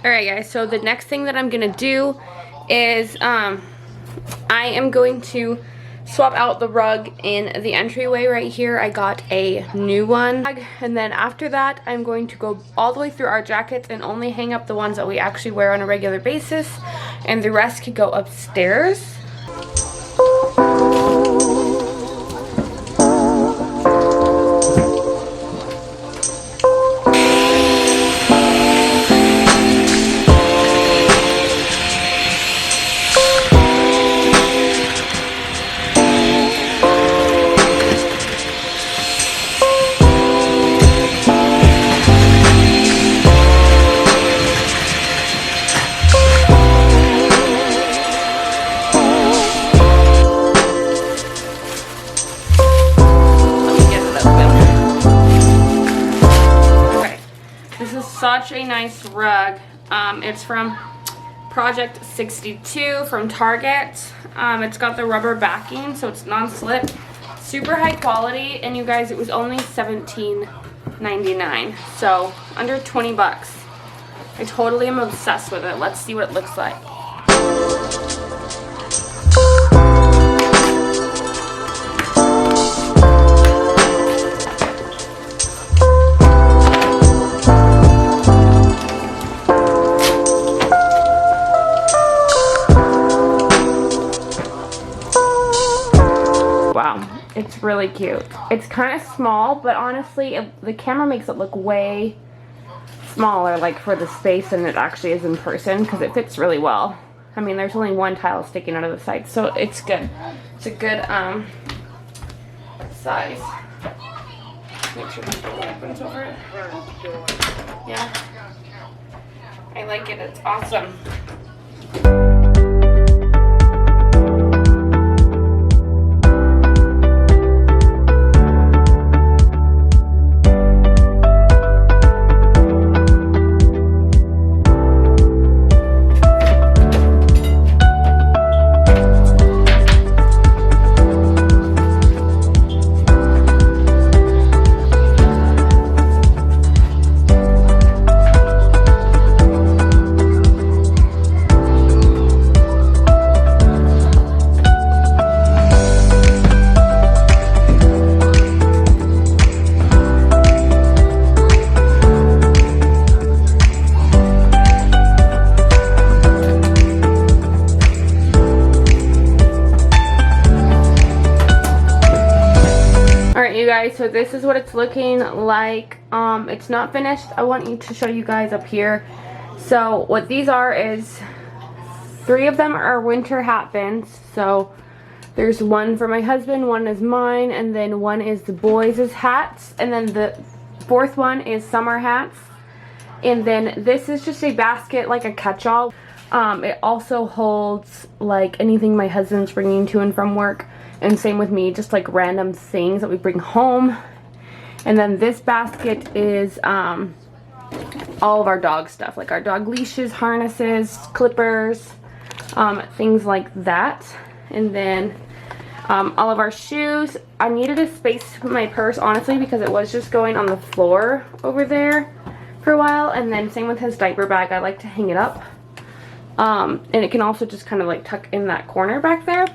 Alright guys, so the next thing that I'm gonna do is I am going to swap out the rug in the entryway right here. I got a new one, and then after that I'm going to go all the way through our jackets and only hang up the ones that we actually wear on a regular basis, and the rest could go upstairs. Such a nice rug. It's from Project 62 from Target. It's got the rubber backing, so it's non-slip, super high quality, and you guys, it was only $17.99, so under 20 bucks. I totally am obsessed with it. Let's see what it looks like. Wow, it's really cute. It's kind of small, but honestly, the camera makes it look way smaller, like for the space, than it actually is in person, because it fits really well. I mean, there's only one tile sticking out of the side, so it's good. It's a good size. Make sure the door opens over it. Yeah. I like it. It's awesome. You guys, so this is what it's looking like. It's not finished. I want you to show you guys up here. So what these are is 3 of them are winter hat bins. So there's one for my husband, one is mine, and then one is the boys' hats, and then the 4th one is summer hats. And then this is just a basket, like a catch-all. It also holds like anything my husband's bringing to and from work. And same with me, just like random things that we bring home. And then this basket is all of our dog stuff, like our dog leashes, harnesses, clippers, things like that. And then all of our shoes. I needed a space to put my purse, honestly, because it was just going on the floor over there for a while. And then same with his diaper bag. I like to hang it up. And it can also just kind of like tuck in that corner back there.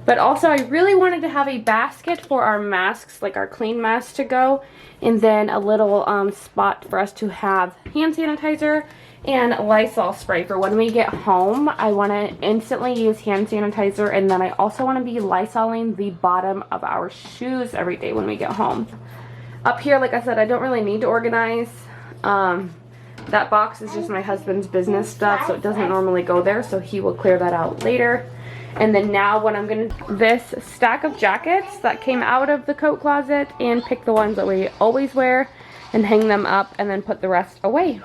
But also, I really wanted to have a basket for our masks, like our clean masks to go. And then a little spot for us to have hand sanitizer and Lysol spray for when we get home. I want to instantly use hand sanitizer. And then I also want to be Lysoling the bottom of our shoes every day when we get home. Up here, like I said, I don't really need to organize. That box is just my husband's business stuff, so it doesn't normally go there. So he will clear that out later. And then now what I'm going to, this stack of jackets that came out of the coat closet, and pick the ones that we always wear and hang them up and then put the rest away.